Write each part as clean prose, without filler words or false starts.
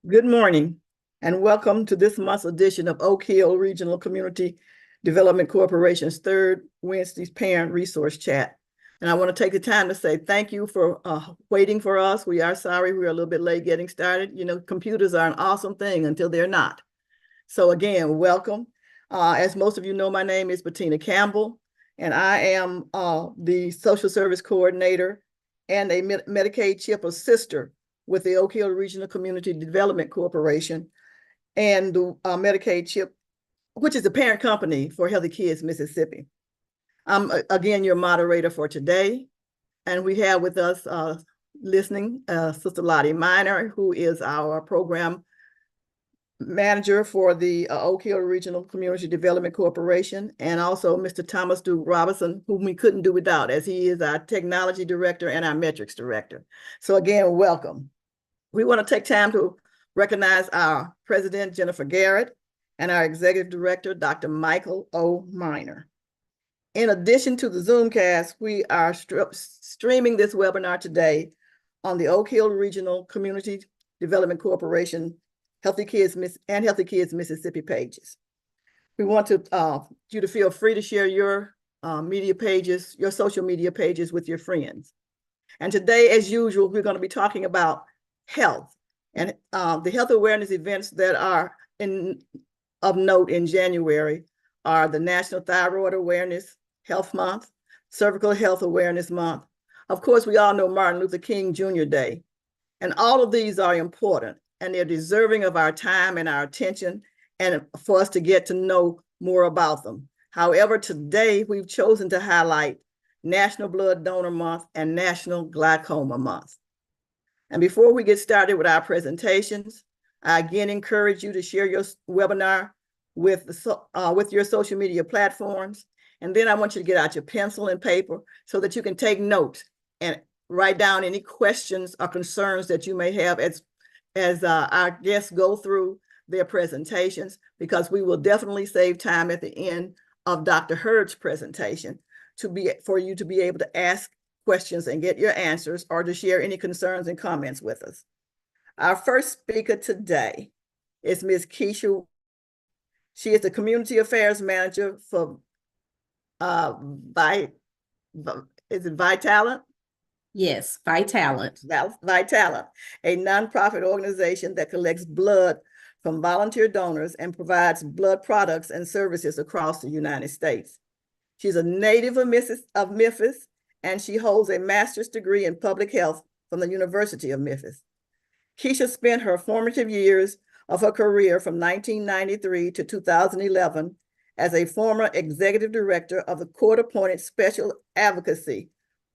Good morning and welcome to this month's edition of Oak Hill Regional Community Development Corporation's third Wednesday's Parent Resource Chat. And I want to take the time to say thank you for waiting for us. We are sorry we're a little bit late getting started. You know, computers are an awesome thing until they're not. So again, welcome. As most of you know, my name is Bettina Campbell, and I am the Social Service Coordinator and a Medicaid CHIP assister with the Oak Hill Regional Community Development Corporation and the Medicaid CHIP, which is the parent company for Healthy Kids Mississippi. I'm again your moderator for today, and we have with us listening Sister Lottie Miner, who is our program manager for the Oak Hill Regional Community Development Corporation, and also Mr. Thomas Duke Robinson, whom we couldn't do without, as he is our technology director and our metrics director. So again, welcome. We want to take time to recognize our president, Jennifer Garrett, and our executive director, Dr. Michael O. Miner. In addition to the Zoomcast, we are streaming this webinar today on the Oak Hill Regional Community Development Corporation Healthy Kids Mississippi pages. We want you to feel free to share your media pages, your social media pages with your friends. And today, as usual, we're going to be talking about health and the health awareness events that are of note in January are the National Thyroid Awareness Health Month, Cervical Health Awareness Month. Of course, we all know Martin Luther King Jr. Day, and all of these are important, and they're deserving of our time and our attention, and for us to get to know more about them. However, today we've chosen to highlight National Blood Donor Month and National Glaucoma Month. And before we get started with our presentations, I again encourage you to share your webinar with your social media platforms. And then I want you to get out your pencil and paper so that you can take notes and write down any questions or concerns that you may have as our guests go through their presentations, because we will definitely save time at the end of Dr. Hurd's presentation for you to be able to ask questions and get your answers, or to share any concerns and comments with us. Our first speaker today is Ms. Keisha. She is the Community Affairs Manager for Vitalant? Yes, Vitalant. Vitalant, a nonprofit organization that collects blood from volunteer donors and provides blood products and services across the United States. She's a native of Memphis, and she holds a master's degree in public health from the University of Memphis. Keisha spent her formative years of her career from 1993 to 2011 as a former executive director of the court-appointed Special Advocacy,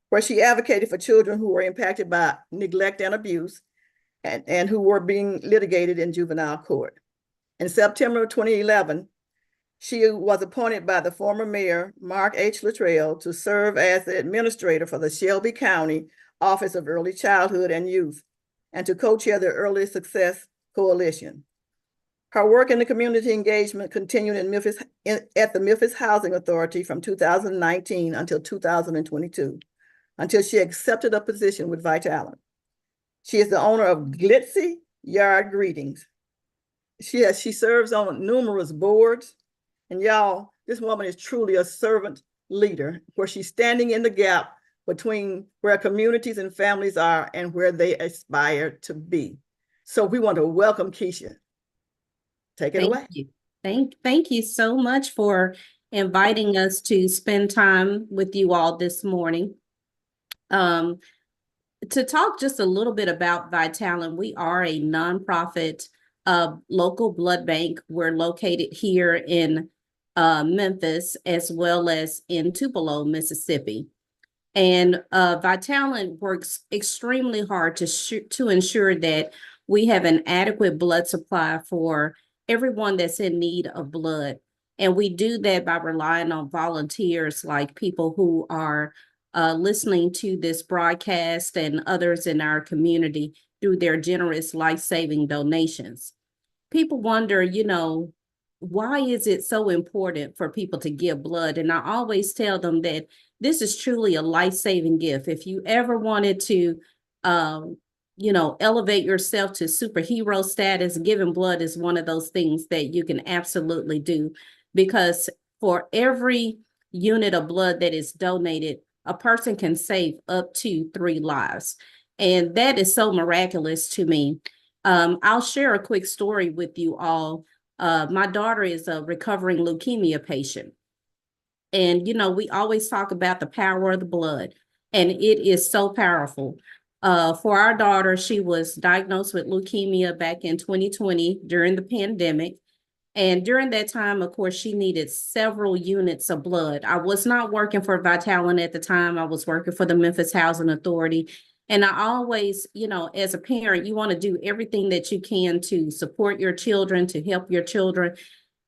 where she advocated for children who were impacted by neglect and abuse and who were being litigated in juvenile court. In September of 2011, she was appointed by the former mayor, Mark H. Luttrell, to serve as the administrator for the Shelby County Office of Early Childhood and Youth, and to co-chair the Early Success Coalition. Her work in the community engagement continued in Memphis, at the Memphis Housing Authority from 2019 until 2022, until she accepted a position with Vitalant. She is the owner of Glitzy Yard Greetings. She serves on numerous boards, and y'all, this woman is truly a servant leader, where she's standing in the gap between where communities and families are and where they aspire to be. So we want to welcome Keisha. Take it away. You. Thank you so much for inviting us to spend time with you all this morning. To talk just a little bit about Vitalant, we are a nonprofit local blood bank. We're located here in Memphis, as well as in Tupelo, Mississippi. And Vitalant works extremely hard to ensure that we have an adequate blood supply for everyone that's in need of blood. And we do that by relying on volunteers, like people who are listening to this broadcast and others in our community through their generous life-saving donations. People wonder, why is it so important for people to give blood? And I always tell them that this is truly a life-saving gift. If you ever wanted to elevate yourself to superhero status, giving blood is one of those things that you can absolutely do, because for every unit of blood that is donated, a person can save up to 3 lives. And that is so miraculous to me. I'll share a quick story with you all. My daughter is a recovering leukemia patient. And, we always talk about the power of the blood, and it is so powerful. For our daughter, she was diagnosed with leukemia back in 2020 during the pandemic. And during that time, of course, she needed several units of blood. I was not working for Vitalant at the time. I was working for the Memphis Housing Authority. And I always, as a parent, you want to do everything that you can to support your children, to help your children.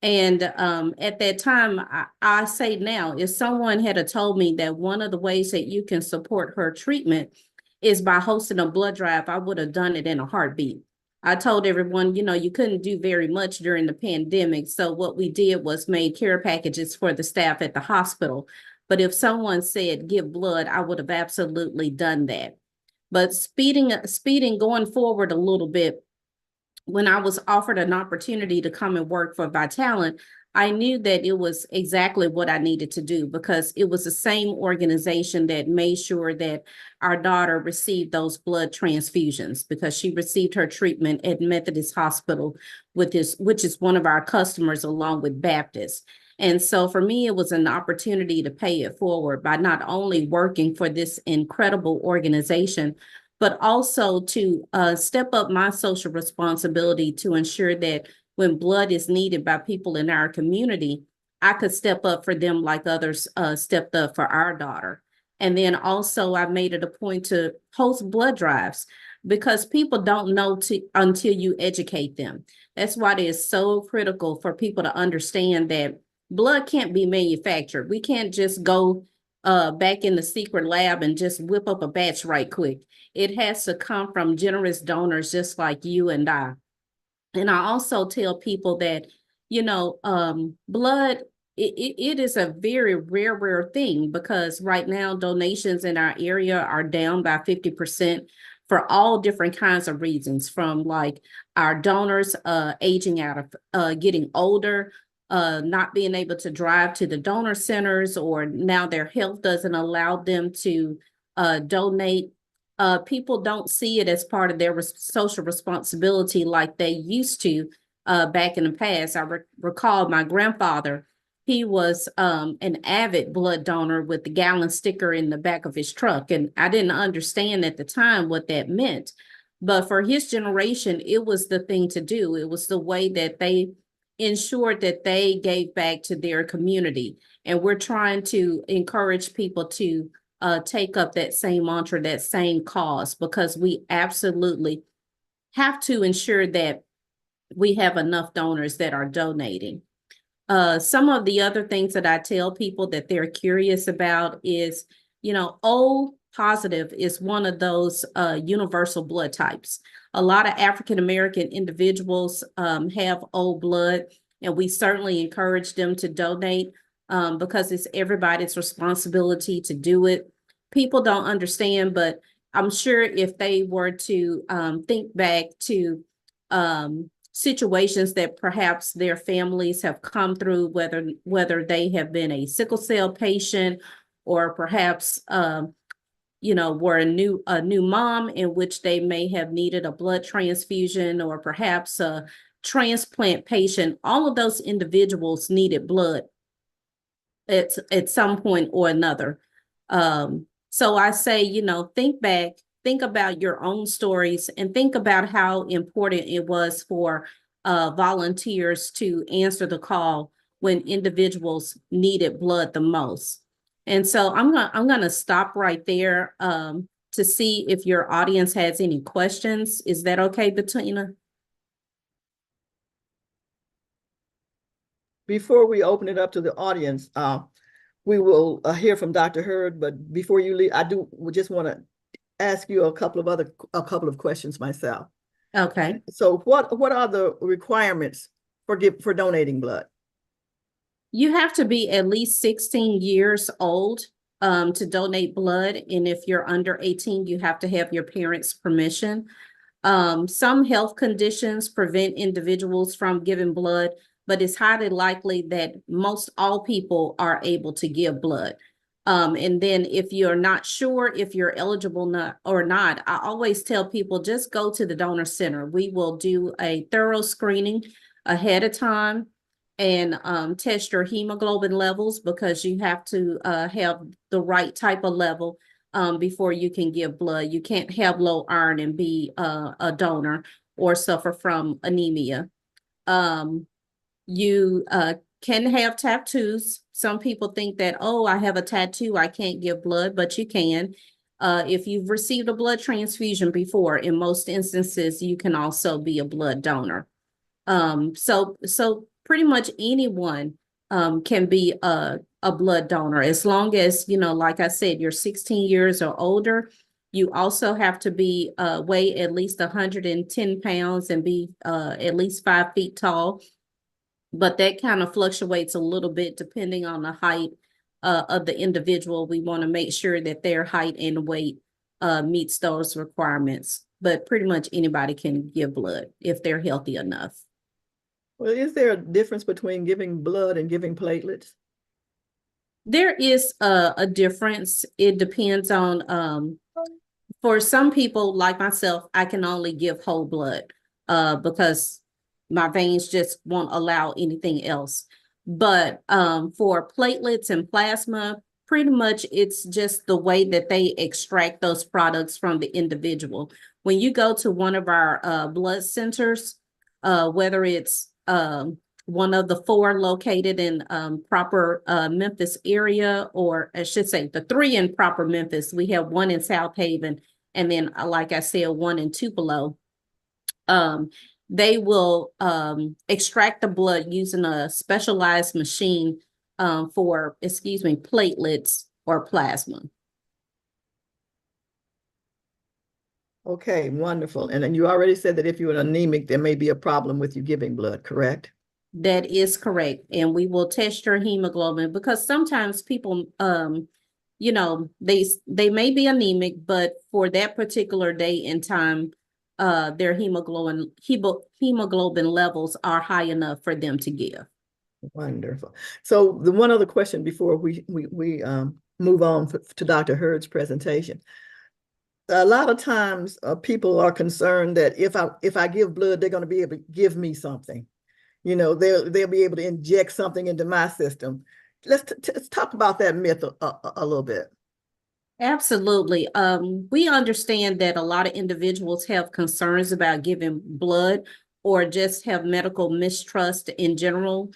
And at that time, I say now, if someone had told me that one of the ways that you can support her treatment is by hosting a blood drive, I would have done it in a heartbeat. I told everyone, you couldn't do very much during the pandemic. So what we did was made care packages for the staff at the hospital. But if someone said give blood, I would have absolutely done that. But speeding, going forward a little bit, when I was offered an opportunity to come and work for Vitalant, I knew that it was exactly what I needed to do, because it was the same organization that made sure that our daughter received those blood transfusions, because she received her treatment at Methodist Hospital, which is one of our customers, along with Baptist. And so for me, it was an opportunity to pay it forward by not only working for this incredible organization, but also to step up my social responsibility to ensure that when blood is needed by people in our community, I could step up for them like others stepped up for our daughter. And then also I made it a point to host blood drives, because people don't know until you educate them. That's why it is so critical for people to understand that blood can't be manufactured. We can't just go back in the secret lab and just whip up a batch right quick. It has to come from generous donors just like you and I. And I also tell people that, blood, it is a very rare thing, because right now donations in our area are down by 50% for all different kinds of reasons, from like our donors aging out of getting older, not being able to drive to the donor centers, or now their health doesn't allow them to donate. People don't see it as part of their social responsibility like they used to back in the past. I recall my grandfather, he was an avid blood donor with the gallon sticker in the back of his truck. And I didn't understand at the time what that meant. But for his generation, it was the thing to do. It was the way that they ensured that they gave back to their community. And we're trying to encourage people to take up that same mantra, that same cause, because we absolutely have to ensure that we have enough donors that are donating. Some of the other things that I tell people that they're curious about is, O positive is one of those universal blood types. A lot of African American individuals have O blood, and we certainly encourage them to donate because it's everybody's responsibility to do it. People don't understand, but I'm sure if they were to think back to situations that perhaps their families have come through, whether they have been a sickle cell patient, or perhaps were a new mom in which they may have needed a blood transfusion, or perhaps a transplant patient. All of those individuals needed blood at some point or another. So I say, think back, think about your own stories, and think about how important it was for volunteers to answer the call when individuals needed blood the most. And so I'm gonna stop right there to see if your audience has any questions. Is that okay, Bettina? Before we open it up to the audience, we will hear from Dr. Hurd, but before you leave, we just want to ask you a couple of questions myself. Okay. So what are the requirements for donating blood? You have to be at least 16 years old to donate blood. And if you're under 18, you have to have your parents' permission. Some health conditions prevent individuals from giving blood, but it's highly likely that most all people are able to give blood. And then if you're not sure if you're eligible or not, I always tell people just go to the donor center. We will do a thorough screening ahead of time and test your hemoglobin levels, because you have to have the right type of level before you can give blood. You can't have low iron and be a donor or suffer from anemia. You can have tattoos. Some people think that, oh, I have a tattoo, I can't give blood, but you can. If you've received a blood transfusion before, in most instances, you can also be a blood donor. So pretty much anyone can be a blood donor, as long as, you know, like I said, you're 16 years or older. You also have to be weigh at least 110 pounds and be at least 5 feet tall. But that kind of fluctuates a little bit depending on the height of the individual. We want to make sure that their height and weight meets those requirements. But pretty much anybody can give blood if they're healthy enough. Well, is there a difference between giving blood and giving platelets? There is a difference. It depends on, for some people like myself, I can only give whole blood because my veins just won't allow anything else. But for platelets and plasma, pretty much it's just the way that they extract those products from the individual. When you go to one of our blood centers, whether it's one of the 4 located in proper Memphis area, or I should say the 3 in proper Memphis. We have 1 in South Haven, and then, like I said, 1 in Tupelo. They will extract the blood using a specialized machine for, platelets or plasma. Okay, wonderful. And then you already said that if you're anemic, there may be a problem with you giving blood, correct? That is correct. And we will test your hemoglobin, because sometimes people, you know, they may be anemic, but for that particular day and time, their hemoglobin levels are high enough for them to give. Wonderful. So the one other question before we move on to Dr. Hurd's presentation. A lot of times people are concerned that if I give blood, they're going to be able to give me something. You know, they'll be able to inject something into my system. Let's talk about that myth a little bit. Absolutely. We understand that a lot of individuals have concerns about giving blood, or just have medical mistrust in general,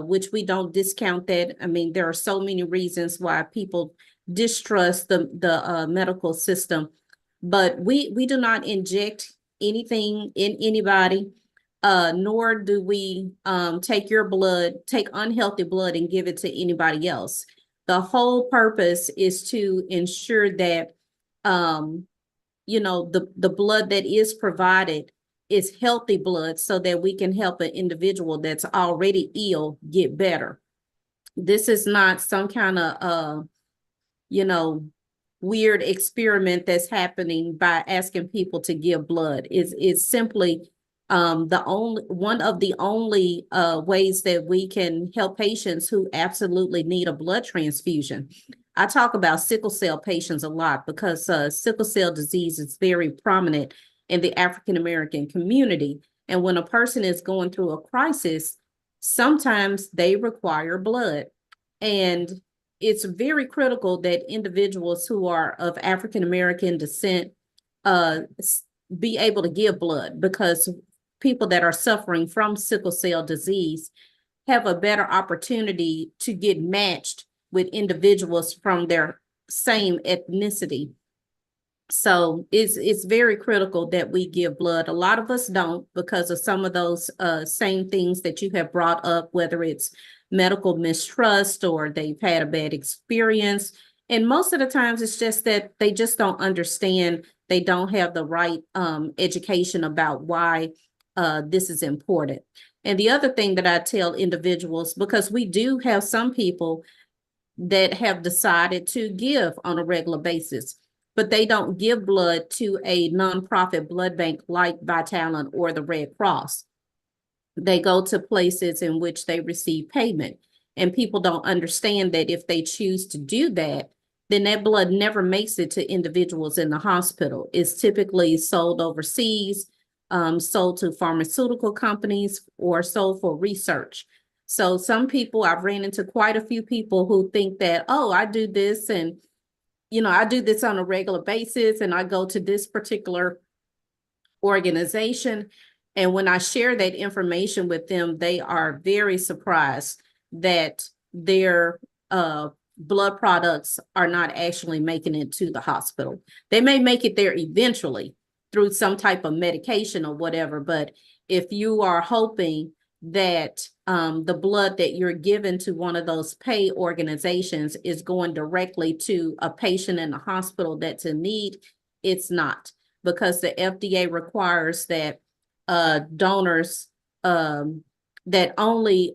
which we don't discount that. I mean, there are so many reasons why people distrust the medical system, but we do not inject anything in anybody, nor do we take unhealthy blood and give it to anybody else. The whole purpose is to ensure that, you know, the blood that is provided is healthy blood, so that we can help an individual that's already ill get better. This is not some kind of, you know, weird experiment that's happening by asking people to give blood. It's simply one of the only ways that we can help patients who absolutely need a blood transfusion. I talk about sickle cell patients a lot, because sickle cell disease is very prominent in the African American community. And when a person is going through a crisis, sometimes they require blood. And it's very critical that individuals who are of African American descent be able to give blood, because people that are suffering from sickle cell disease have a better opportunity to get matched with individuals from their same ethnicity. So it's very critical that we give blood. A lot of us don't, because of some of those same things that you have brought up, whether it's medical mistrust or they've had a bad experience. And most of the times it's just that they just don't understand. They don't have the right education about why this is important. And the other thing that I tell individuals, because we do have some people that have decided to give on a regular basis, but they don't give blood to a nonprofit blood bank like Vitalant or the Red Cross. They go to places in which they receive payment. And people don't understand that if they choose to do that, then that blood never makes it to individuals in the hospital. It's typically sold overseas, sold to pharmaceutical companies, or sold for research. So some people, I've ran into quite a few people who think that, oh, I do this and, I do this on a regular basis and I go to this particular organization. And when I share that information with them, they are very surprised that their blood products are not actually making it to the hospital. They may make it there eventually through some type of medication or whatever, but if you are hoping that the blood that you're given to one of those pay organizations is going directly to a patient in the hospital that's in need, it's not, because the FDA requires that donors, that only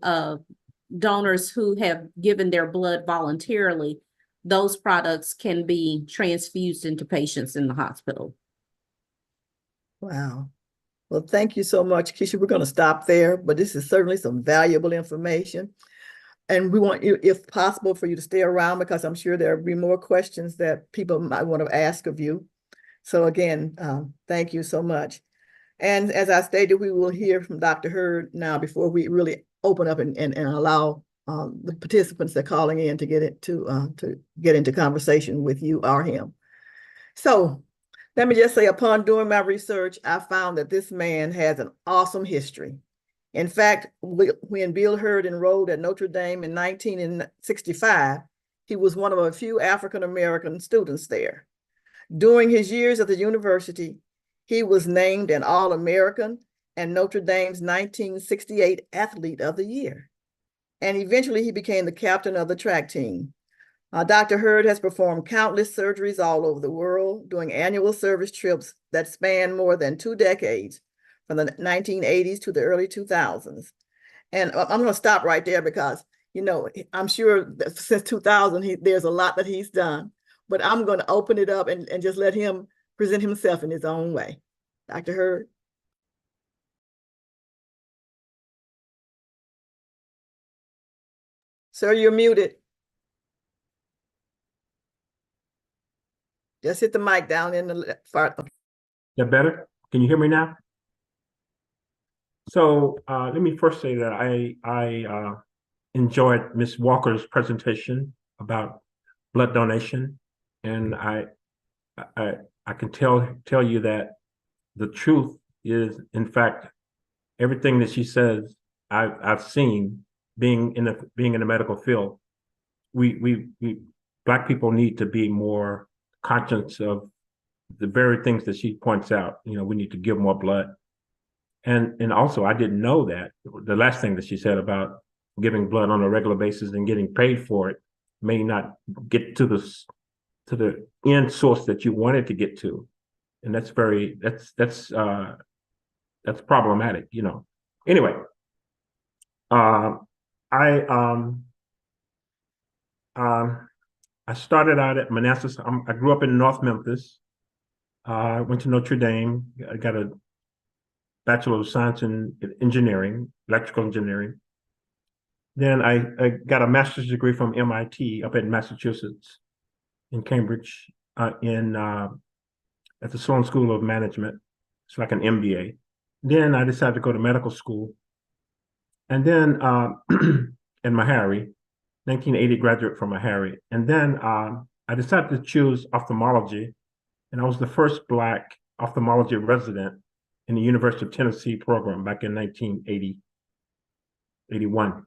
donors who have given their blood voluntarily, those products can be transfused into patients in the hospital. Wow. Well, thank you so much, Keisha. We're going to stop there, but this is certainly some valuable information. And we want you, if possible, for you to stay around, because I'm sure there'll be more questions that people might want to ask of you. So again, thank you so much. And as I stated, we will hear from Dr. Hurd now before we really open up and allow the participants that are calling in to get into conversation with you or him. So let me just say, upon doing my research, I found that this man has an awesome history. In fact, when Bill Hurd enrolled at Notre Dame in 1965, he was one of a few African-American students there. During his years at the university, he was named an All-American and Notre Dame's 1968 Athlete of the Year. And eventually he became the captain of the track team. Dr. Hurd has performed countless surgeries all over the world, doing annual service trips that span more than 2 decades, from the 1980s to the early 2000s. And I'm going to stop right there because, I'm sure that since 2000, there's a lot that he's done. But I'm going to open it up and just let him present himself in his own way. Dr. Hurd. Sir, you're muted. Just hit the mic down in the part. That better? Can you hear me now? So let me first say that I enjoyed Ms. Walker's presentation about blood donation, and I can tell you that the truth is, in fact, everything that she says I've seen being in the medical field. We Black people need to be more conscious of the very things that she points out. We need to give more blood. And also, I didn't know that the last thing that she said about giving blood on a regular basis and getting paid for it may not get to the end source that you wanted to get to, and that's problematic. Anyway, I started out at Manassas. I grew up in North Memphis. I went to Notre Dame. I got a Bachelor of Science in Engineering, electrical engineering. Then I got a master's degree from MIT up in Massachusetts, in Cambridge, at the Sloan School of Management. It's like an MBA. Then I decided to go to medical school. And then in Meharry, 1980 graduate from Meharry. And then I decided to choose ophthalmology. And I was the first Black ophthalmology resident in the University of Tennessee program back in 1980, 81.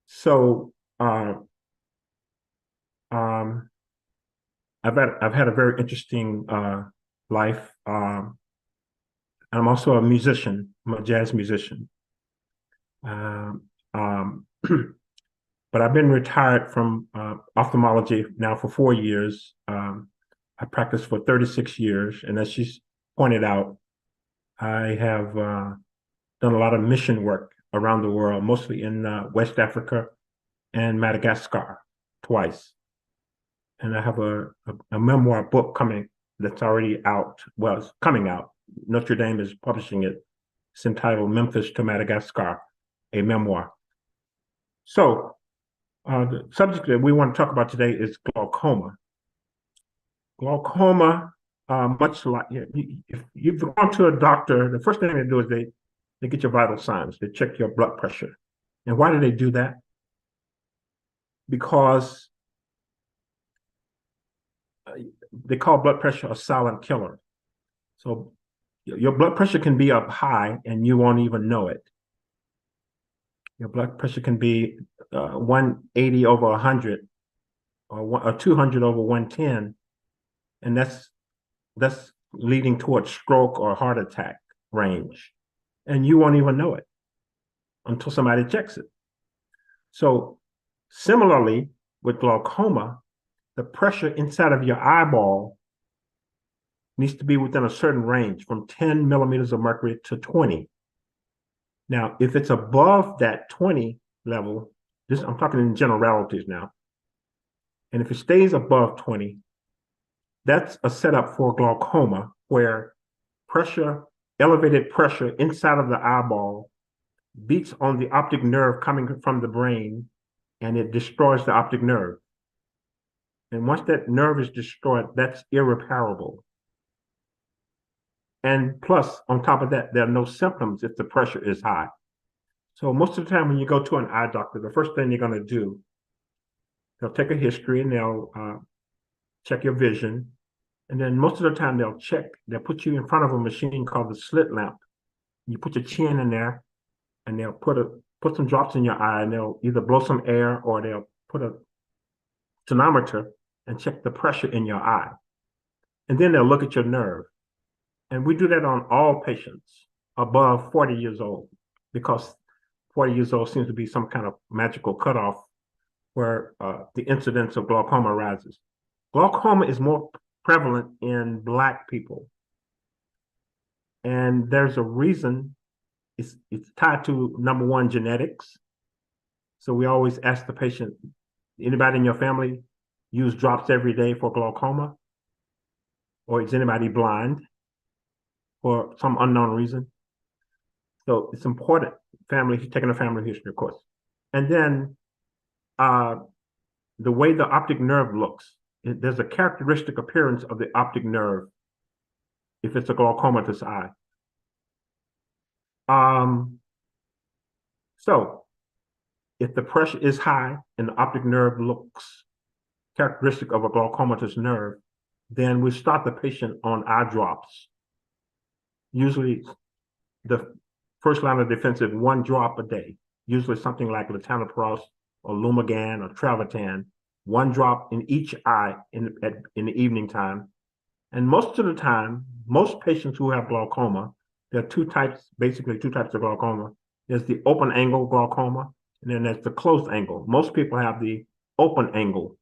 So I've had a very interesting life. I'm also a musician. I'm a jazz musician. But I've been retired from ophthalmology now for 4 years. I practiced for 36 years, and as she's pointed out, I have done a lot of mission work around the world, mostly in West Africa and Madagascar, twice. And I have a memoir book coming that's already out. Well, it's coming out. Notre Dame is publishing it. It's entitled Memphis to Madagascar, a memoir. So the subject that we want to talk about today is glaucoma. Glaucoma, much like if you've gone to a doctor, the first thing they do is they get your vital signs. They check your blood pressure. And why do they do that? Because they call blood pressure a silent killer. So your blood pressure can be up high and you won't even know it. Your blood pressure can be 180 over 100 or 200 over 110. And that's leading towards stroke or heart attack range. And you won't even know it until somebody checks it. So similarly with glaucoma, the pressure inside of your eyeball needs to be within a certain range from 10 millimeters of mercury to 20. Now, if it's above that 20 level, I'm talking in generalities now, and if it stays above 20, that's a setup for glaucoma where elevated pressure inside of the eyeball beats on the optic nerve coming from the brain, and it destroys the optic nerve. And once that nerve is destroyed, that's irreparable. And plus, on top of that, there are no symptoms if the pressure is high. So most of the time when you go to an eye doctor, the first thing they're going to do, they'll take a history and they'll check your vision. And then most of the time they'll put you in front of a machine called the slit lamp. You put your chin in there and they'll put some drops in your eye, and they'll either blow some air or they'll put a tonometer and check the pressure in your eye. And then they'll look at your nerve. And we do that on all patients above 40 years old, because 40 years old seems to be some kind of magical cutoff where the incidence of glaucoma rises. Glaucoma is more prevalent in Black people. And there's a reason. It's tied to, number one, genetics. So we always ask the patient, anybody in your family use drops every day for glaucoma? Or is anybody blind for some unknown reason? So it's important, taking a family history, of course. And then the way the optic nerve looks, there's a characteristic appearance of the optic nerve if it's a glaucomatous eye. So if the pressure is high and the optic nerve looks characteristic of a glaucomatous nerve, then we start the patient on eye drops. Usually the first line of defense is 1 drop a day, usually something like latanoprost or Lumagan or Travatan, 1 drop in each eye in the evening time. And most of the time, most patients who have glaucoma, there are basically two types of glaucoma. There's the open angle glaucoma, and then there's the close angle. Most people have the open angle.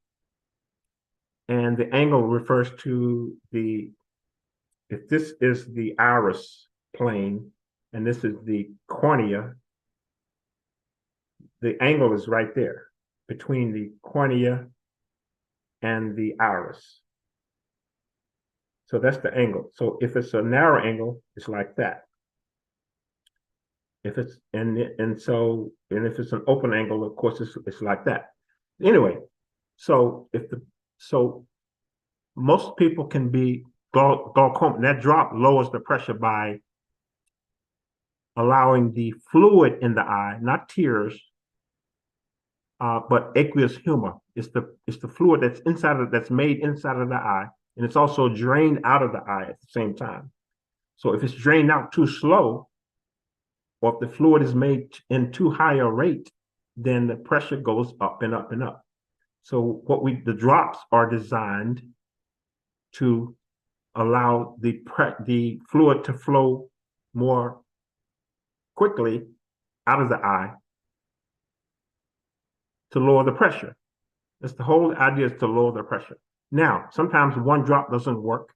And the angle refers to if this is the iris plane, and this is the cornea, the angle is right there between the cornea and the iris. So that's the angle. So if it's a narrow angle, it's like that. If it's and if it's an open angle, of course, it's like that. Anyway, so most people can be glaucoma. That drop lowers the pressure by allowing the fluid in the eye, not tears, but aqueous humor. It's the fluid that's made inside of the eye, and it's also drained out of the eye at the same time. So if it's drained out too slow, or if the fluid is made in too high a rate, then the pressure goes up and up and up. So the drops are designed to allow the fluid to flow more quickly out of the eye to lower the pressure. That's the whole idea, is to lower the pressure. Now, sometimes 1 drop doesn't work.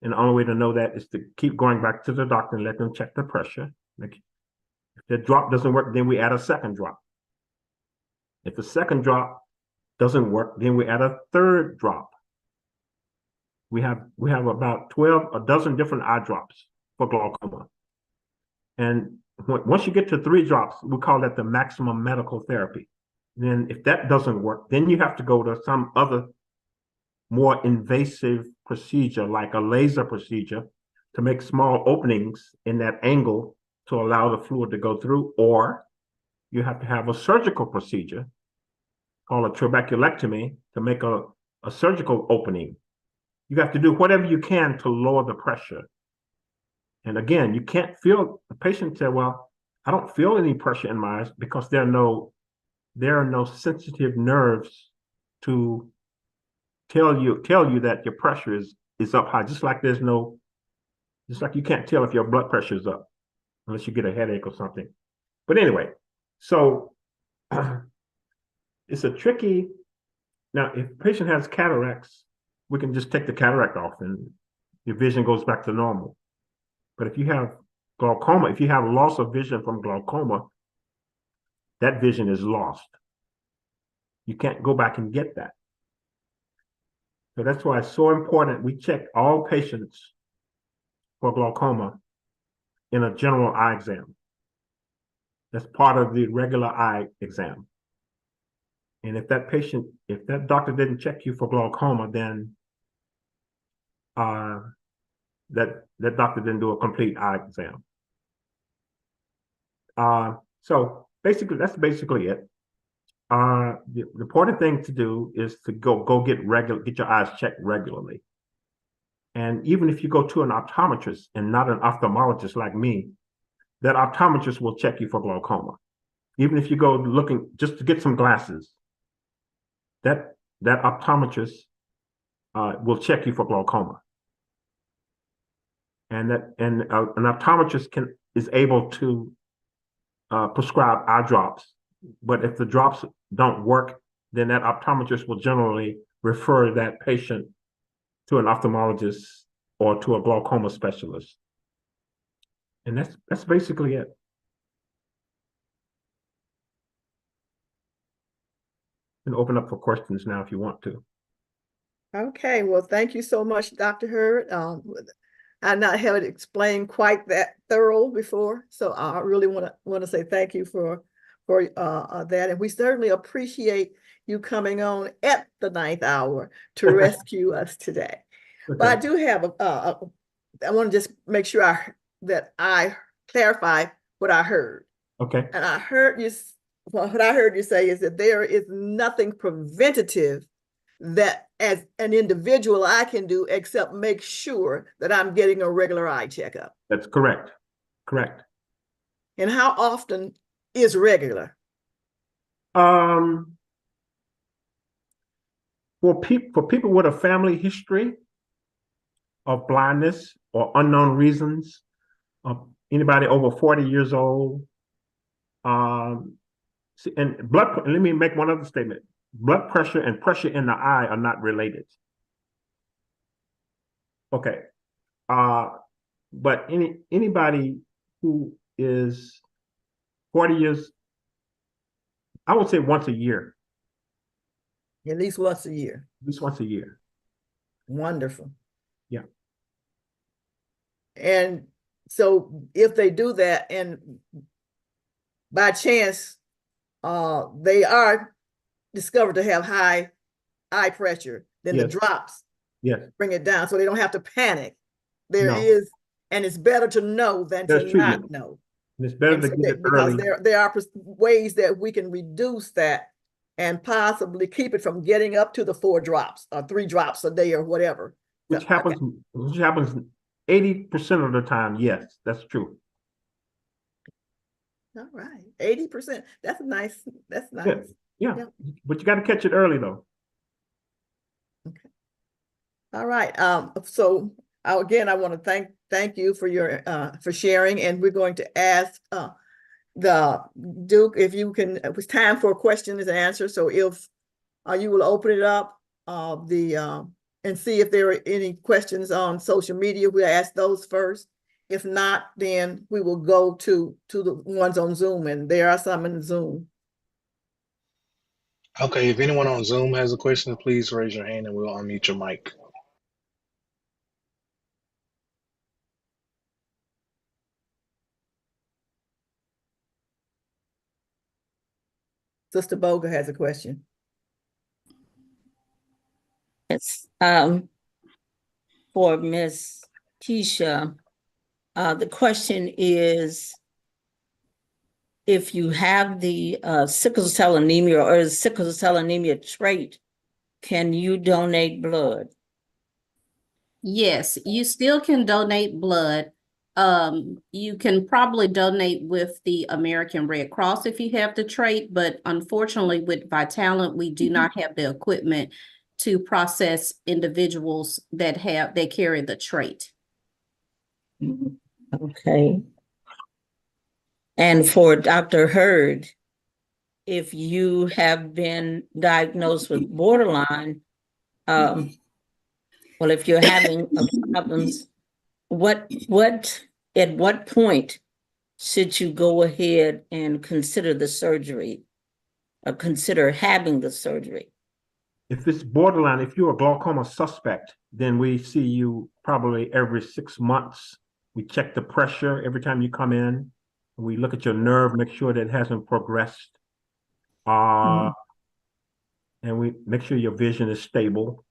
And the only way to know that is to keep going back to the doctor and let them check the pressure. If the drop doesn't work, then we add a second drop. If the second drop doesn't work, then we add a third drop. We have about 12, a dozen different eye drops for glaucoma. And once you get to 3 drops, we call that the maximum medical therapy. Then if that doesn't work, then you have to go to some other more invasive procedure, like a laser procedure, to make small openings in that angle to allow the fluid to go through, or you have to have a surgical procedure called a trabeculectomy to make a surgical opening. You have to do whatever you can to lower the pressure. And again, you can't feel, the patient said, well, I don't feel any pressure in my eyes, because there are no sensitive nerves to tell you that your pressure is up high, just like you can't tell if your blood pressure is up unless you get a headache or something. But anyway, so it's a tricky, now if a patient has cataracts, we can just take the cataract off and your vision goes back to normal. But if you have glaucoma, if you have loss of vision from glaucoma, that vision is lost. You can't go back and get that. So that's why it's so important we check all patients for glaucoma in a general eye exam. That's part of the regular eye exam. And if that doctor didn't check you for glaucoma, then that doctor didn't do a complete eye exam. So basically, that's basically it. The important thing to do is to go get your eyes checked regularly. And even if you go to an optometrist and not an ophthalmologist like me, that optometrist will check you for glaucoma. Even if you go looking just to get some glasses, that optometrist will check you for glaucoma. And an optometrist is able to prescribe eye drops. But if the drops don't work, then that optometrist will generally refer that patient to an ophthalmologist or to a glaucoma specialist. And that's basically it. You can open up for questions now if you want to. Okay, well, thank you so much, Dr. Hurd. I not have it explained quite that thorough before, so I really want to say thank you for that, and we certainly appreciate you coming on at the 9th hour to rescue us today. Okay. But I do have I want to just make sure that I clarify what I heard. Okay. And what I heard you say is that there is nothing preventative that as an individual I can do except make sure that I'm getting a regular eye checkup. That's correct. Correct. And how often is regular? For people with a family history of blindness or unknown reasons, anybody over 40 years old, and let me make one other statement. Blood pressure and pressure in the eye are not related. Okay. But anybody who is 40 years, I would say once a year. At least once a year. At least once a year. Wonderful. Yeah. And so if they do that and by chance they are discovered to have high eye pressure, then the drops bring it down so they don't have to panic. There is, and it's better to know than to not know. And it's better to get it early. Because there are ways that we can reduce that and possibly keep it from getting up to the 4 drops or 3 drops a day or whatever. Which happens 80% of the time. Yes, that's true. All right, 80%. That's nice. That's nice. Yeah. But you got to catch it early though. Okay. All right. So again, I want to thank you for your for sharing, and we're going to ask the Duke if you can. It was time for questions and answers. So if you will open it up and see if there are any questions on social media, we'll ask those first. If not, then we will go to the ones on Zoom, and there are some in Zoom. Okay, if anyone on Zoom has a question, please raise your hand and we'll unmute your mic. Sister Boga has a question. It's for Miss Keisha. The question is, if you have the sickle cell anemia or sickle cell anemia trait, can you donate blood? Yes, you still can donate blood. You can probably donate with the American Red Cross if you have the trait, but unfortunately with Vitalant, we do not have the equipment to process individuals that carry the trait. Okay. And for Dr. Hurd, if you have been diagnosed with borderline, well, if you're having problems, at what point should you go ahead and consider the surgery or consider having the surgery? If it's borderline, if you're a glaucoma suspect, then we see you probably every 6 months. We check the pressure every time you come in. We look at your nerve, make sure that it hasn't progressed. And we make sure your vision is stable.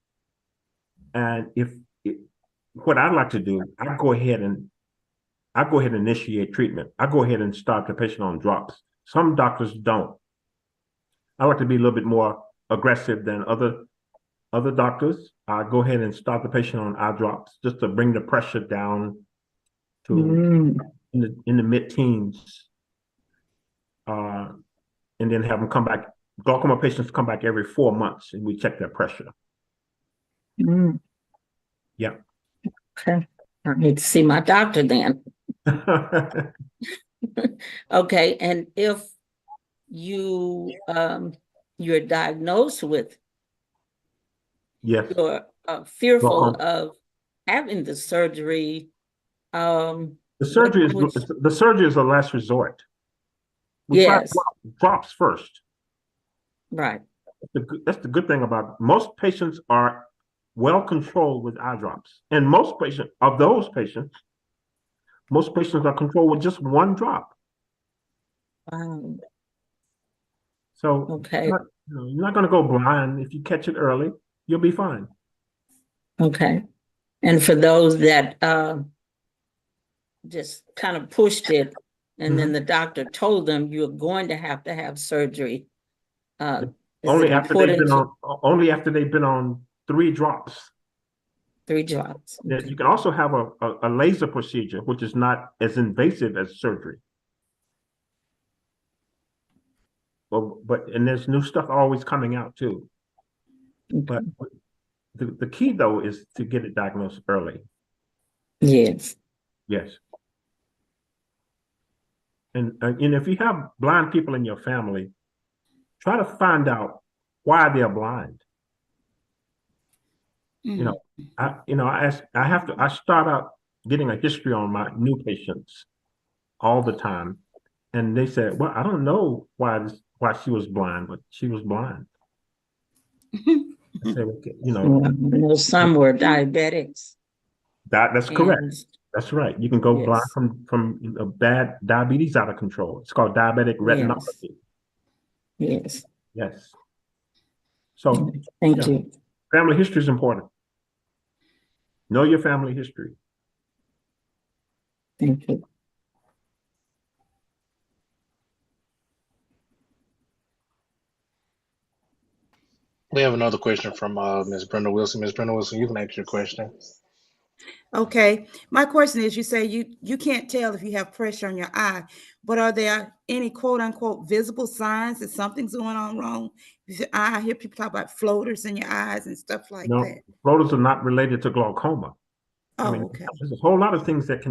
And what I'd like to do, I go ahead and initiate treatment. I go ahead and start the patient on drops. Some doctors don't. I like to be a little bit more aggressive than other doctors. I go ahead and start the patient on eye drops just to bring the pressure down to in the mid-teens. And then have them come back. Glaucoma patients come back every 4 months and we check their pressure. Yeah. Okay. I need to see my doctor then. Okay. And if you you're diagnosed with, yes, you're fearful glaucoma. of having the surgery, The surgery is a last resort. We yes, try drops first. right. That's the good thing about it. Most patients are well controlled with eye drops, and most patients are controlled with just one drop. So Okay. you're not going to go blind. If you catch it early, you'll be fine. Okay. And for those that just kind of pushed it, and then the doctor told them you're going to have surgery. Only after they've been on 3 drops. 3 drops. Okay. You can also have a laser procedure, which is not as invasive as surgery. But there's new stuff always coming out too. But the key though is to get it diagnosed early. Yes. Yes. And if you have blind people in your family, try to find out why they're blind. I start out getting a history on my new patients all the time. And they said, well, I don't know why she was blind, but she was blind. I said, okay, Some were diabetics. That's correct. And that's right. You can go yes. blind from a bad diabetes out of control. It's called diabetic retinopathy. Yes. Yes. So thank you. Family history is important. Know your family history. Thank you. We have another question from Ms. Brenda Wilson. Ms. Brenda Wilson, you can ask your question. Okay, my question is, you say you can't tell if you have pressure on your eye, but are there any quote unquote visible signs that something's going on wrong? I hear people talk about floaters in your eyes and stuff like No, that. floaters are not related to glaucoma. Oh, okay. There's a whole lot of things that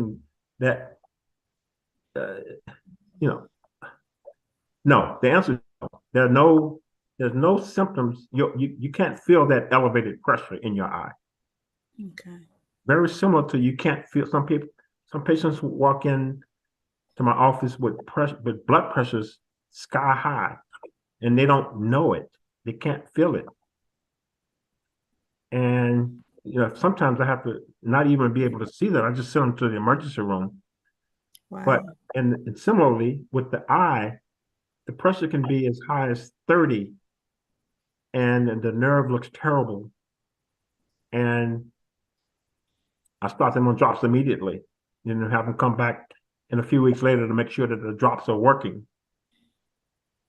no, the answer is no. There's no symptoms. You can't feel that elevated pressure in your eye. Okay. Very similar to you can't feel some patients who walk in to my office with blood pressures sky high, and they don't know it. They can't feel it. And, you know, sometimes I have to not even be able to see that. I just send them to the emergency room. But, Wow. and similarly with the eye, the pressure can be as high as 30 and the nerve looks terrible. And I start them on drops immediately, you know, have them come back in a few weeks later to make sure that the drops are working.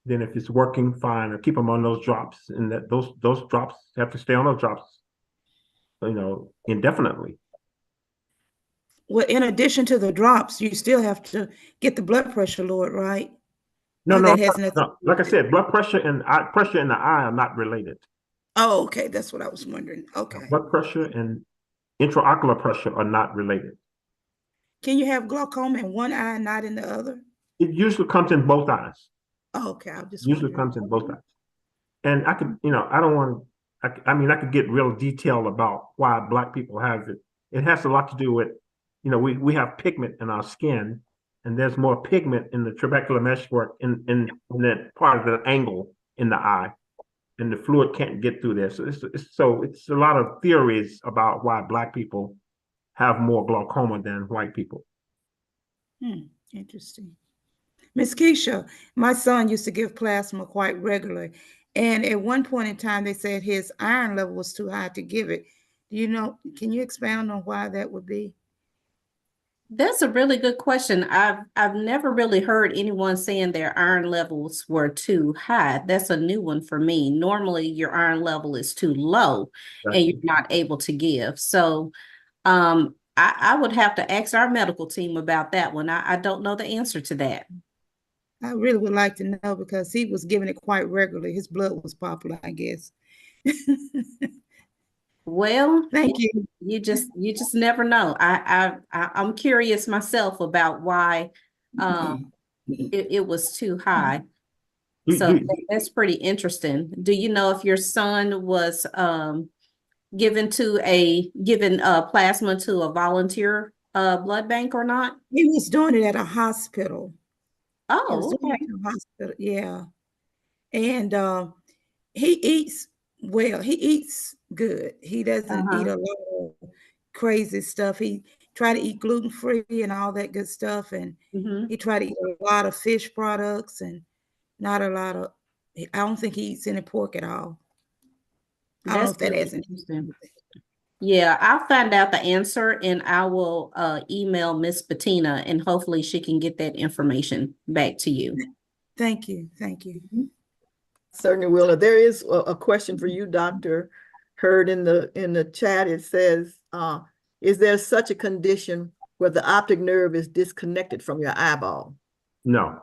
Then if it's working, fine, or keep them on those drops, and that those drops have to stay on those drops, you know, indefinitely. Well, in addition to the drops, you still have to get the blood pressure lowered, right? No, Or no, that has nothing no. to do Like I with it? said, blood pressure and pressure in the eye are not related. Oh, okay, that's what I was wondering. Okay. Blood pressure and intraocular pressure are not related. Can you have glaucoma in one eye and not in the other? It usually comes in both eyes. Oh, okay, I'm just Usually wondering. comes in both eyes. And I could, you know, I don't want to, I mean, I could get real detailed about why Black people have it. It has a lot to do with, you know, we have pigment in our skin, and there's more pigment in the trabecular meshwork in that part of the angle in the eye, and the fluid can't get through there. So it's a lot of theories about why Black people have more glaucoma than white people. Interesting. Miss Keisha, my son used to give plasma quite regularly, and at one point in time, they said his iron level was too high to give it. Do you know, can you expound on why that would be? That's a really good question. I've never really heard anyone saying their iron levels were too high. That's a new one for me. Normally, your iron level is too low and you're not able to give. So I would have to ask our medical team about that one. I don't know the answer to that. I really would like to know because he was giving it quite regularly. His blood was popular, I guess. Well, Thank you. you just never know. I'm curious myself about why it was too high. So that's pretty interesting. Do you know if your son was given plasma to a volunteer blood bank or not? He was doing it at a hospital. He was Oh, doing okay. it at a hospital, yeah. And he eats well. He eats good. He doesn't eat a lot of crazy stuff. He try to eat gluten-free and all that good stuff, and he try to eat a lot of fish products and not a lot of, I don't think he eats any pork at all. I don't know That's if that really has anything to do interesting. with it. Yeah, I'll find out the answer and I will email Miss Bettina and hopefully she can get that information back to you. Thank you. Thank you. Certainly will. There is a question for you, Dr. Heard in the chat. It says, is there such a condition where the optic nerve is disconnected from your eyeball? No.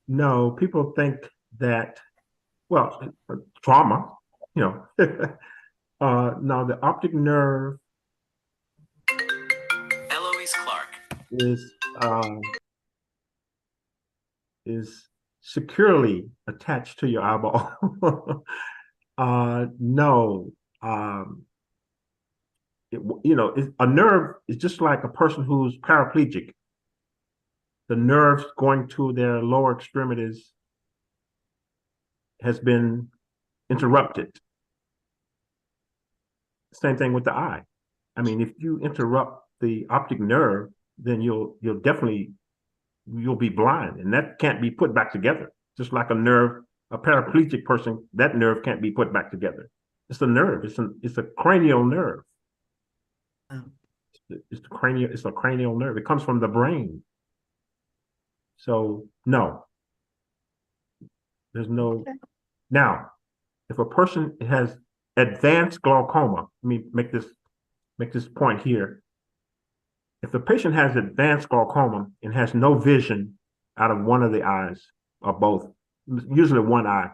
No, people think that, well, trauma, you know. Now the optic nerve Eloise Clark is securely attached to your eyeball. No, you know, a nerve is just like a person who's paraplegic. The nerves going to their lower extremities has been interrupted. Same thing with the eye. I mean, if you interrupt the optic nerve, then you'll be blind, and that can't be put back together. Just like a nerve, a paraplegic person, that nerve can't be put back together. It's a nerve. It's a cranial nerve. It's a cranial nerve. It comes from the brain. So no, there's no. Okay. Now, if a person has advanced glaucoma, let me make this point here. If the patient has advanced glaucoma and has no vision out of one of the eyes or both, usually one eye,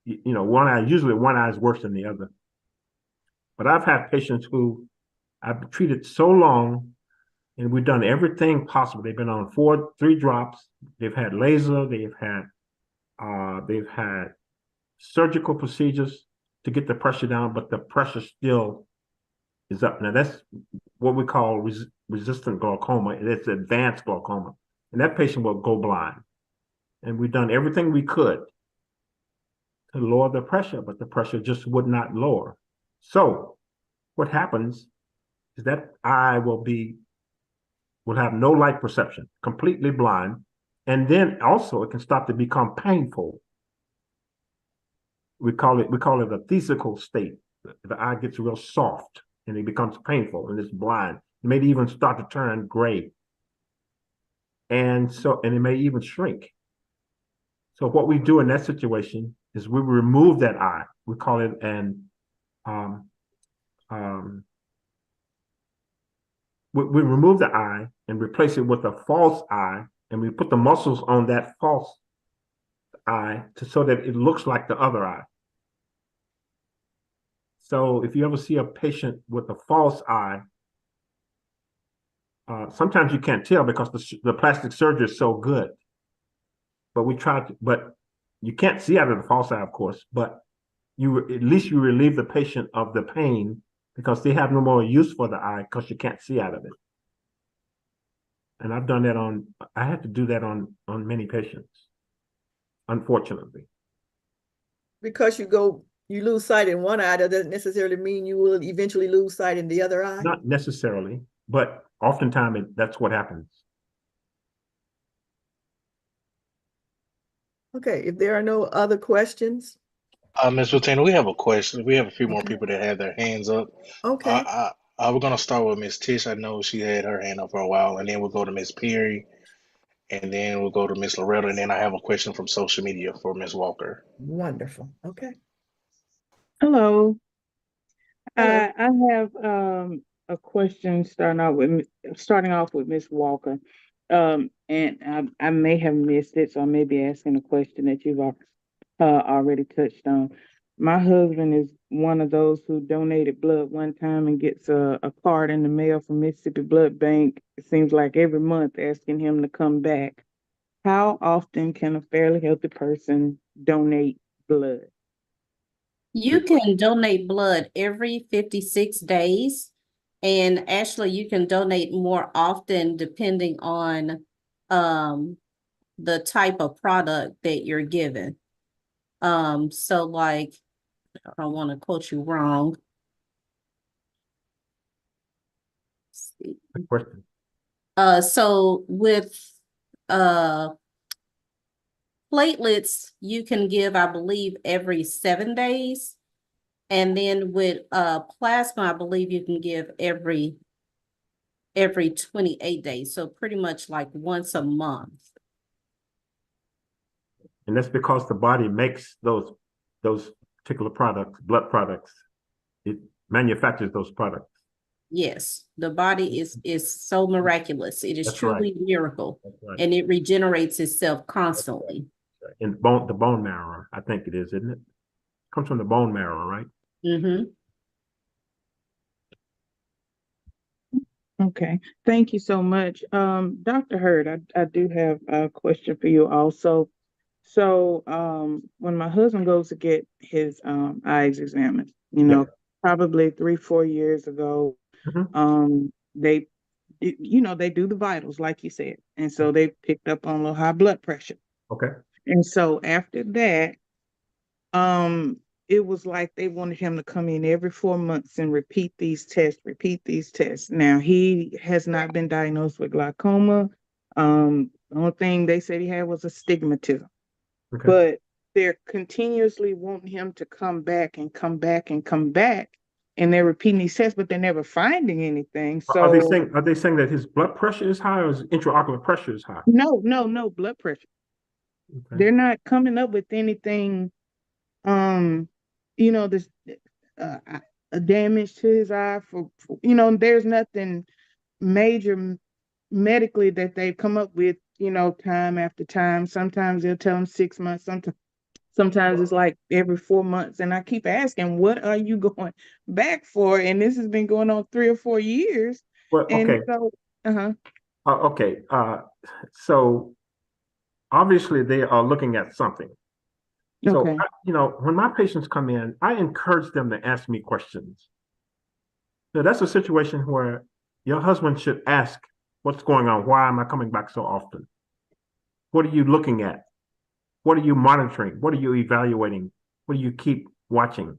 you know, usually one eye is worse than the other. But I've had patients who I've treated so long and we've done everything possible. They've been on 3 drops. They've had laser. They've had surgical procedures to get the pressure down, but the pressure still is up. Now that's what we call resistant glaucoma. It's advanced glaucoma, and that patient will go blind. And we've done everything we could to lower the pressure, but the pressure just would not lower. So what happens is that eye will have no light perception, completely blind. And then also it can start to become painful. We call it a phthisical state. The eye gets real soft and it becomes painful and it's blind. It may even start to turn gray. And it may even shrink. So what we do in that situation is we remove that eye. We call it we remove the eye and replace it with a false eye, and we put the muscles on that false eye so that it looks like the other eye. So if you ever see a patient with a false eye, sometimes you can't tell because the plastic surgery is so good. But you can't see out of the false eye, of course, but at least you relieve the patient of the pain because they have no more use for the eye because you can't see out of it. And I've done that I had to do that on many patients, unfortunately. Because you lose sight in one eye, that doesn't necessarily mean you will eventually lose sight in the other eye? Not necessarily, but oftentimes that's what happens. Okay, if there are no other questions. Ms. Latino, we have a question. We have a few more Okay. people that have their hands up. Okay, We're gonna start with Miss Tish. I know she had her hand up for a while, and then we'll go to Miss Perry, and then we'll go to Miss Loretta, and then I have a question from social media for Miss Walker. wonderful. Okay. Hello. Hello. I have a question starting off with Miss Walker. And I may have missed it, so I may be asking a question that you've already touched on. My husband is one of those who donated blood one time and gets a card in the mail from Mississippi Blood Bank. It seems like every month asking him to come back. How often can a fairly healthy person donate blood? You can donate blood every 56 days. And actually, you can donate more often depending on the type of product that you're given. So like, I don't want to quote you wrong. Let's see. Good question. So with platelets, you can give, I believe, every 7 days. And then with plasma, I believe you can give every 28 days. So pretty much like once a month. And that's because the body makes those particular products, blood products. It manufactures those products. Yes, the body is so miraculous. It is That's truly right. a miracle, That's right. and it regenerates itself constantly. In the bone marrow, I think it is, isn't it? Comes from the bone marrow, right? Mm-hmm. Okay, thank you so much. Dr. Hurd, I do have a question for you also. So when my husband goes to get his eyes examined, probably 3-4 years ago, they do the vitals, like you said. And so they picked up on a little high blood pressure. Okay. And so after that, it was like they wanted him to come in every 4 months and repeat these tests. Now, he has not been diagnosed with glaucoma. The only thing they said he had was astigmatism. Okay. But they're continuously wanting him to come back and come back and come back. And they're repeating these tests, but they're never finding anything. So are they saying that his blood pressure is high or his intraocular pressure is high? No, blood pressure. Okay. They're not coming up with anything, this a damage to his eye for there's nothing major medically that they've come up with, time after time. Sometimes they'll tell him 6 months, sometimes it's like every 4 months. And I keep asking, what are you going back for? And this has been going on 3 or 4 years. Well, And okay. so, Okay. So obviously they are looking at something. So, okay. When my patients come in, I encourage them to ask me questions. So that's a situation where your husband should ask, what's going on? Why am I coming back so often? What are you looking at? What are you monitoring? What are you evaluating? where you keep watching.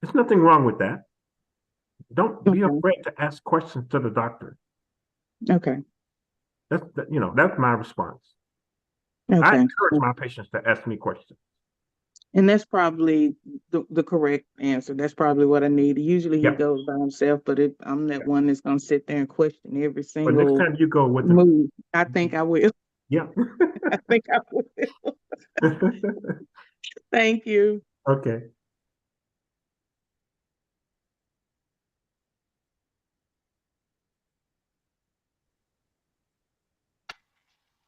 There's nothing wrong with that. Don't be Okay. afraid to ask questions to the doctor. Okay, That's that's my response. I okay. encourage my patients to ask me questions. And that's probably the correct answer. That's probably what I need. Usually he Yep. goes by himself, but if I'm that one that's gonna sit there and question every But next single time you go with the move, I think I will. yeah. I think I will. Thank you. Okay.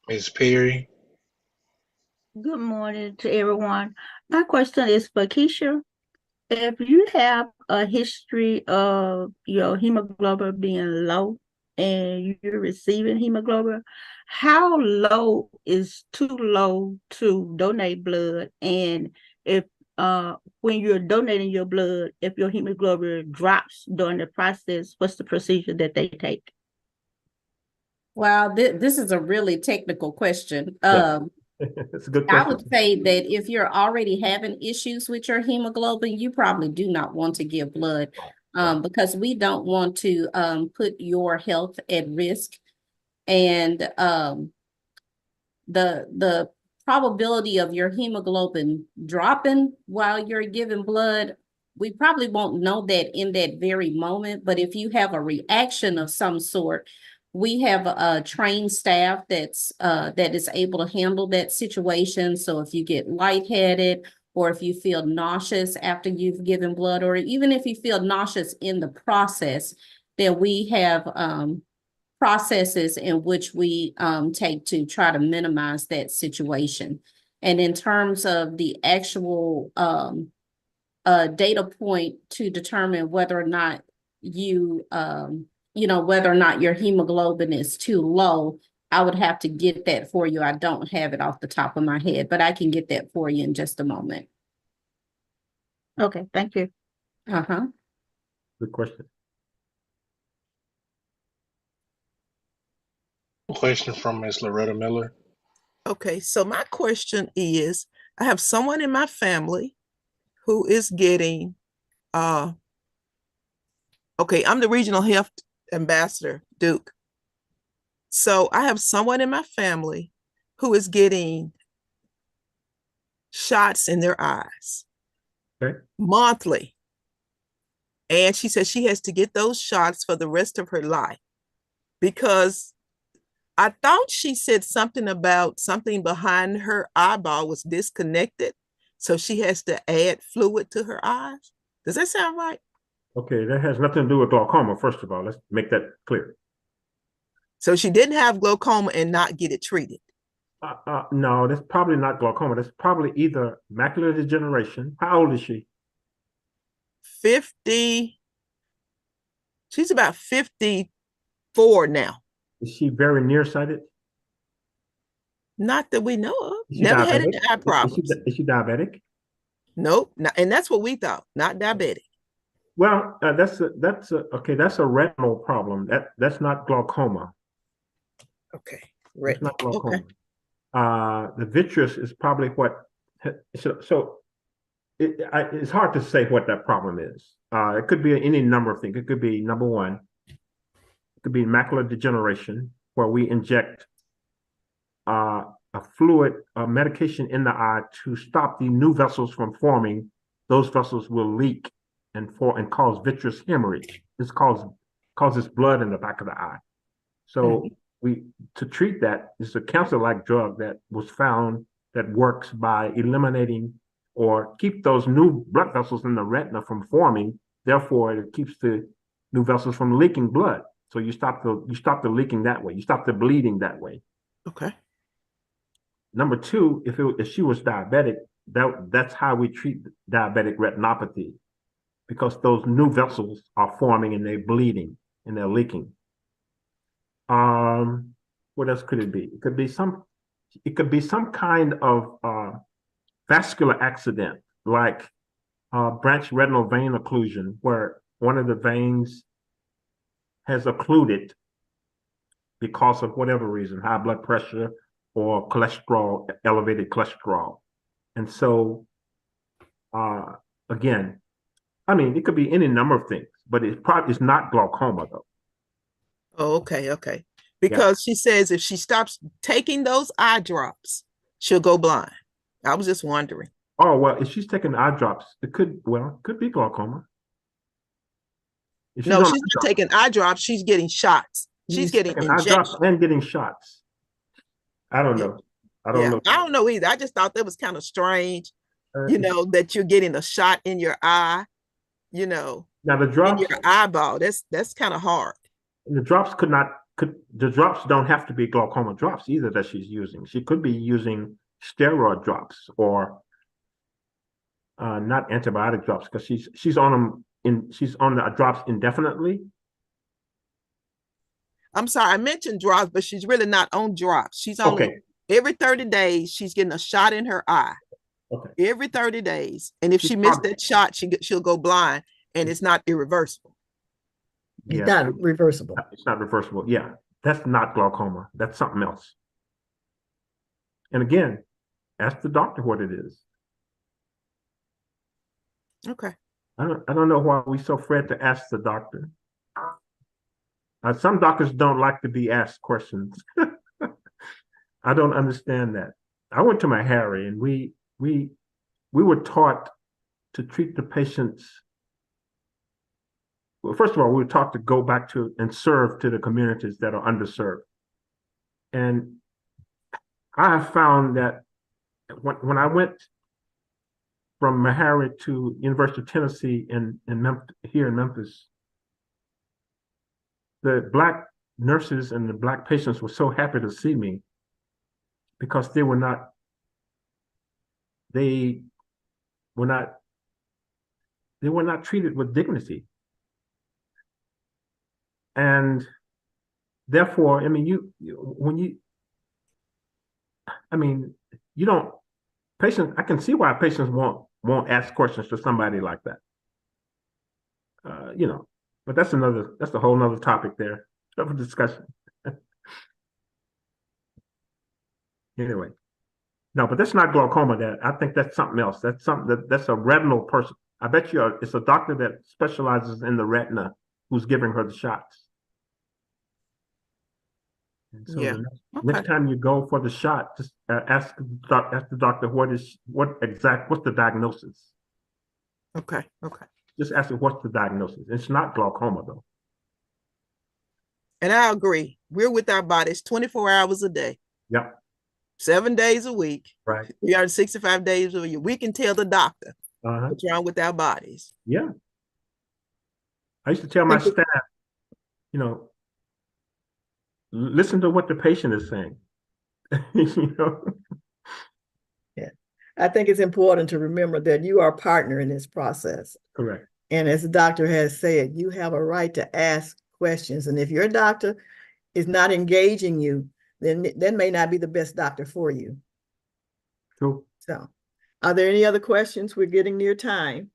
Ms. Perry. Good morning to everyone. My question is for Keisha. If you have a history of your hemoglobin being low and you're receiving hemoglobin, how low is too low to donate blood? And if when you're donating your blood, if your hemoglobin drops during the process, what's the procedure that they take? Wow, this is a really technical question. Yeah. It's a good I question. would say that if you're already having issues with your hemoglobin, you probably do not want to give blood, because we don't want to put your health at risk. And the probability of your hemoglobin dropping while you're giving blood, we probably won't know that in that very moment. But if you have a reaction of some sort, we have a trained staff that is able to handle that situation. So if you get lightheaded, or if you feel nauseous after you've given blood, or even if you feel nauseous in the process, then we have processes in which we take to try to minimize that situation. And in terms of the actual data point to determine whether or not whether or not your hemoglobin is too low, I would have to get that for you. I don't have it off the top of my head, but I can get that for you in just a moment. Okay, thank you. Uh-huh. Good question. Question from Ms. Loretta Miller. Okay, so my question is, I have someone in my family who is getting, okay, I'm the regional health ambassador, Duke. So I have someone in my family who is getting shots in their eyes monthly. And she says she has to get those shots for the rest of her life because I thought she said something about something behind her eyeball was disconnected. So she has to add fluid to her eyes. Does that sound right? Okay, that has nothing to do with glaucoma, first of all. Let's make that clear. So she didn't have glaucoma and not get it treated. No, that's probably not glaucoma. That's probably either macular degeneration. How old is she? 50. She's about 54 now. Is she very nearsighted? Not that we know of. Is she Never had diabetic? any eye problems. Is she diabetic? Nope. And that's what we thought, not diabetic. Well, that's a retinal problem. That's not glaucoma. Okay. It's not glaucoma. Okay. The vitreous is probably what. So it's hard to say what that problem is. It could be any number of things. It could be, number one, it could be macular degeneration, where we inject a fluid, medication in the eye to stop the new vessels from forming. Those vessels will leak and cause vitreous hemorrhage. This causes blood in the back of the eye. So to treat that, it's a cancer-like drug that was found that works by eliminating or keep those new blood vessels in the retina from forming. Therefore, it keeps the new vessels from leaking blood. So you stop the leaking that way. You stop the bleeding that way. Okay. Number two, if she was diabetic, that's how we treat diabetic retinopathy, because those new vessels are forming and they're bleeding and they're leaking. What else could it be? It could be some kind of vascular accident, like branch retinal vein occlusion, where one of the veins has occluded because of whatever reason, high blood pressure or cholesterol, elevated cholesterol. And so Again, I mean, it could be any number of things, but it's not glaucoma though. Oh, okay, okay. Because she says if she stops taking those eye drops, she'll go blind. I was just wondering. Oh, well, if she's taking eye drops, it could be glaucoma. No, she's not taking eye drops, she's getting shots. She's getting eye drops injections. and getting shots. I don't know. I don't know. I don't know either. I just thought that was kind of strange, that you're getting a shot in your eye, now the drops in your eyeball. That's kind of hard. The drops the drops don't have to be glaucoma drops either that she's using. She could be using steroid drops or not antibiotic drops, because she's on them she's on the drops indefinitely. I'm sorry, I mentioned drops, but she's really not on drops. She's on every 30 days, she's getting a shot in her eye. Okay. Every 30 days. And if she missed that shot, she'll go blind, and it's not irreversible. It's not reversible. It's not reversible. Yeah. That's not glaucoma. That's something else. And again, ask the doctor what it is. Okay. I don't know why we're so afraid to ask the doctor. Some doctors don't like to be asked questions. I don't understand that. I went to Meharry, and we were taught to treat the patients. Well, first of all, we were taught to go back to and serve to the communities that are underserved. And I have found that when I went from Meharry to University of Tennessee here in Memphis, the Black nurses and the Black patients were so happy to see me, because they were not treated with dignity. And therefore, I mean, I can see why patients won't ask questions to somebody like that. But that's a whole nother topic there of a discussion. Anyway, no, but that's not glaucoma. I think that's something else. That's something that's a retinal person. I bet you it's a doctor that specializes in the retina who's giving her the shots. And so next time you go for the shot, just ask the doctor what's the diagnosis. Okay. Just ask her what's the diagnosis. It's not glaucoma though. And I agree. We're with our bodies 24 hours a day. Yep. 7 days a week. Right. 365 days a year. We can tell the doctor what's wrong with our bodies. Yeah. I used to tell my staff, listen to what the patient is saying. Yeah. I think it's important to remember that you are a partner in this process. Correct. And as the doctor has said, you have a right to ask questions. And if your doctor is not engaging you, then that may not be the best doctor for you. True. So, are there any other questions? We're getting near time.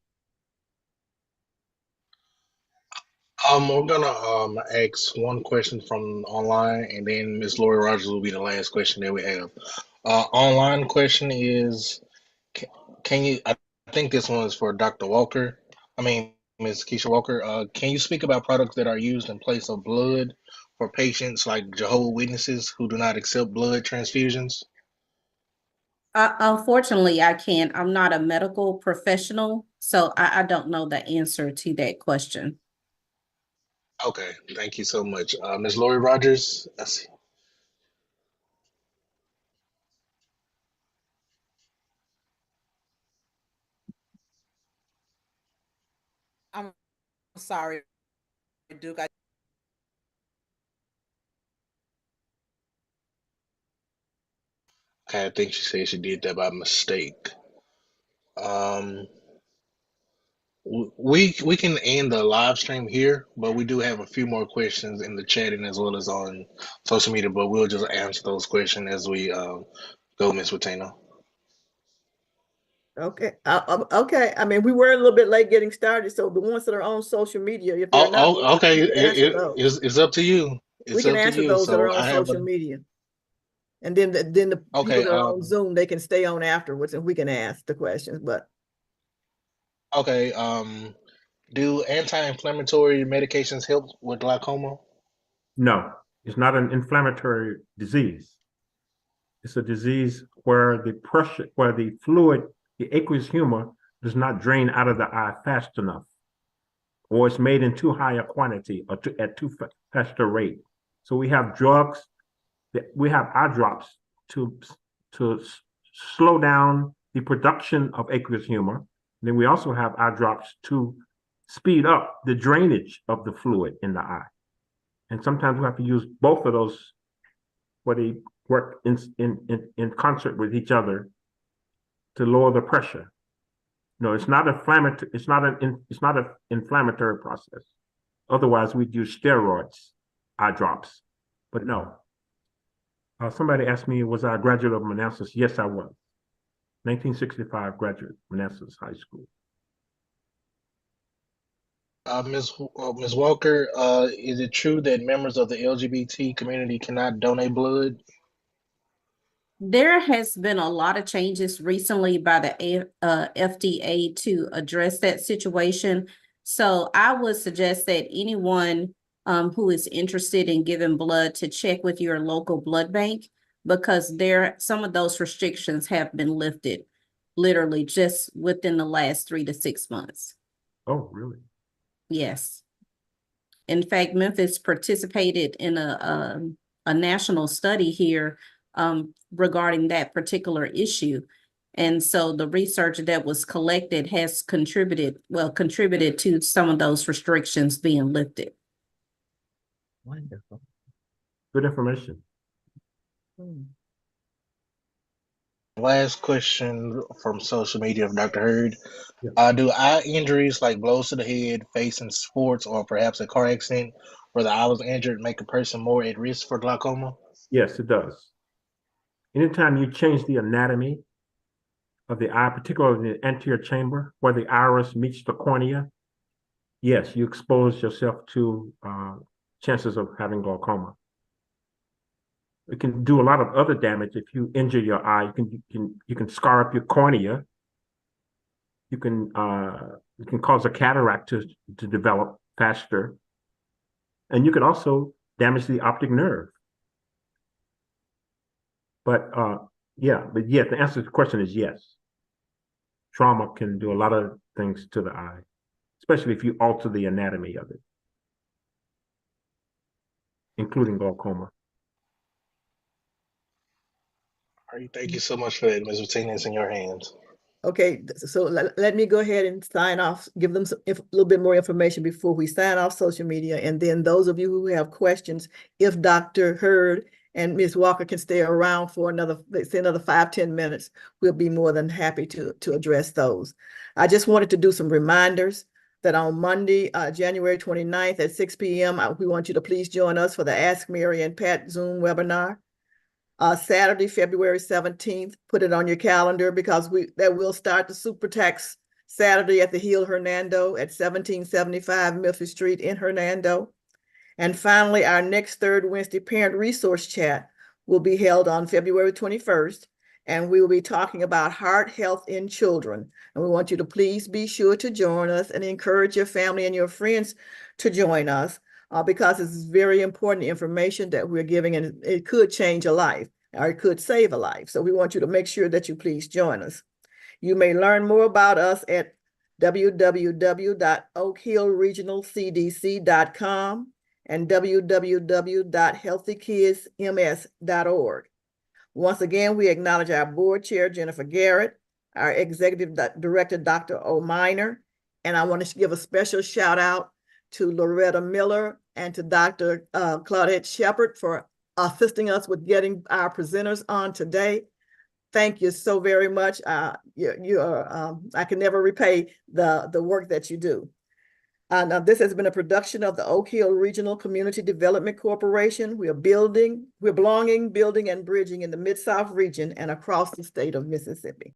We're gonna ask one question from online, and then Ms. Lori Rogers will be the last question that we have. Online question is, can you? I think this one is for Dr. Walker. I mean, Ms. Keisha Walker. Can you speak about products that are used in place of blood for patients like Jehovah's Witnesses who do not accept blood transfusions? Unfortunately, I can't. I'm not a medical professional, so I don't know the answer to that question. Okay, thank you so much. Ms. Lori Rogers, let's see. I'm sorry, Duke. Okay, I think she said she did that by mistake. We can end the live stream here, but we do have a few more questions in the chat and as well as on social media, but we'll just answer those questions as we go, Ms. Watino. Okay. Okay. I mean, we were a little bit late getting started, so the ones that are on social media, if they're not, okay, it's up to you. We can answer those that are on social media. And then the people that are on Zoom, they can stay on afterwards and we can ask the questions, but Okay, do anti-inflammatory medications help with glaucoma? No, it's not an inflammatory disease. It's a disease where the pressure, where the fluid, the aqueous humor, does not drain out of the eye fast enough, or it's made in too high a quantity or at too fast a rate. So we have drugs we have eye drops to slow down the production of aqueous humor. Then we also have eye drops to speed up the drainage of the fluid in the eye. And sometimes we have to use both of those where they work in concert with each other to lower the pressure. No, it's not inflammatory. It's not an inflammatory process. Otherwise, we'd use steroids, eye drops. But no. Somebody asked me, was I a graduate of Manassas? Yes, I was. 1965 graduate, Manassas High School. Ms. Walker, is it true that members of the LGBT community cannot donate blood? There has been a lot of changes recently by the FDA to address that situation. So I would suggest that anyone who is interested in giving blood to check with your local blood bank, because some of those restrictions have been lifted literally just within the last 3 to 6 months. Oh, really? Yes. In fact, Memphis participated in a national study here regarding that particular issue. And so the research that was collected has contributed to some of those restrictions being lifted. Wonderful. Good information. Last question from social media of Dr. Hurd. Yeah. Do eye injuries like blows to the head, face in sports, or perhaps a car accident where the eye was injured make a person more at risk for glaucoma? Yes, it does. Anytime you change the anatomy of the eye, particularly in the anterior chamber where the iris meets the cornea, yes, you expose yourself to chances of having glaucoma. It can do a lot of other damage if you injure your eye. You can scar up your cornea. You can cause a cataract to develop faster, and you could also damage the optic nerve. But yeah, the answer to the question is yes. Trauma can do a lot of things to the eye, especially if you alter the anatomy of it, including glaucoma. All right, thank you so much for that, Ms. Martinez. It's in your hands. Okay, so let me go ahead and sign off, give them a little bit more information before we sign off social media. And then those of you who have questions, if Dr. Hurd and Ms. Walker can stay around for another 5-10 minutes, we'll be more than happy to address those. I just wanted to do some reminders that on Monday, January 29th at 6 p.m., we want you to please join us for the Ask Mary and Pat Zoom webinar. Saturday, February 17th, put it on your calendar because that will start the Super Tax Saturday at the Hill Hernando at 1775 Memphis Street in Hernando. And finally, our next third Wednesday Parent Resource Chat will be held on February 21st, and we will be talking about heart health in children. And we want you to please be sure to join us and encourage your family and your friends to join us. Because it's very important information that we're giving, and it could change a life or it could save a life. So we want you to make sure that you please join us. You may learn more about us at www.oakhillregionalcdc.com and www.healthykidsms.org. Once again, we acknowledge our board chair, Jennifer Garrett, our executive director, Dr. O'Miner, and I want to give a special shout out to Loretta Miller and to Dr. Claudette Shepard for assisting us with getting our presenters on today. Thank you so very much. I can never repay the work that you do. Now, this has been a production of the Oak Hill Regional Community Development Corporation. We're belonging, building, and bridging in the Mid-South region and across the state of Mississippi.